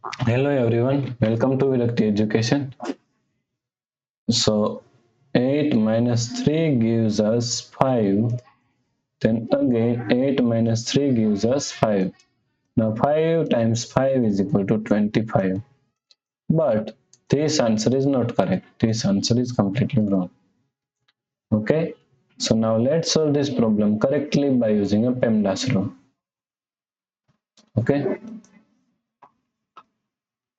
Hello everyone, welcome to Virakti Education. So 8 minus 3 gives us 5. Then again 8 minus 3 gives us 5. Now 5 times 5 is equal to 25. But this answer is not correct. This answer is completely wrong. Okay. So now let's solve this problem correctly by using a PEMDAS rule. Okay.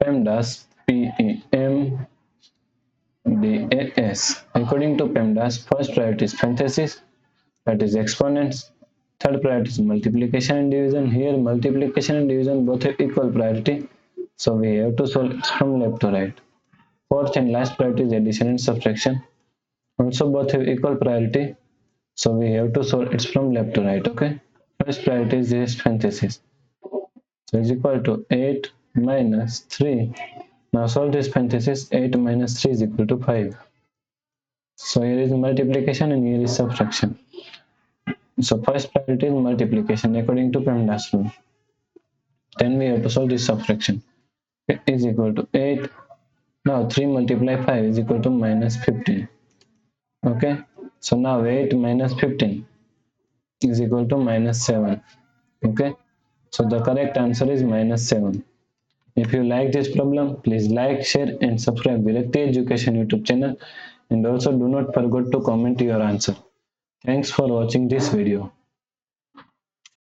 PEMDAS, PEMDAS. According to PEMDAS, first priority is parenthesis, that is exponents. Third priority is multiplication and division. Here multiplication and division both have equal priority, so we have to solve it from left to right. Fourth and last priority is addition and subtraction, also both have equal priority, so we have to solve it from left to right. Okay, first priority is just parenthesis, so is equal to 8 minus 3. Now solve this parenthesis. 8 minus 3 is equal to 5. So here is multiplication and here is subtraction. So first priority is multiplication according to PEMDAS rule. Then we have to solve this subtraction. It is equal to 8. Now 3 multiply 5 is equal to minus 15. Okay. So now 8 minus 15 is equal to minus 7. Okay. So the correct answer is minus 7. If you like this problem, please like, share and subscribe Virakti Education YouTube channel, and also do not forget to comment your answer. Thanks for watching this video.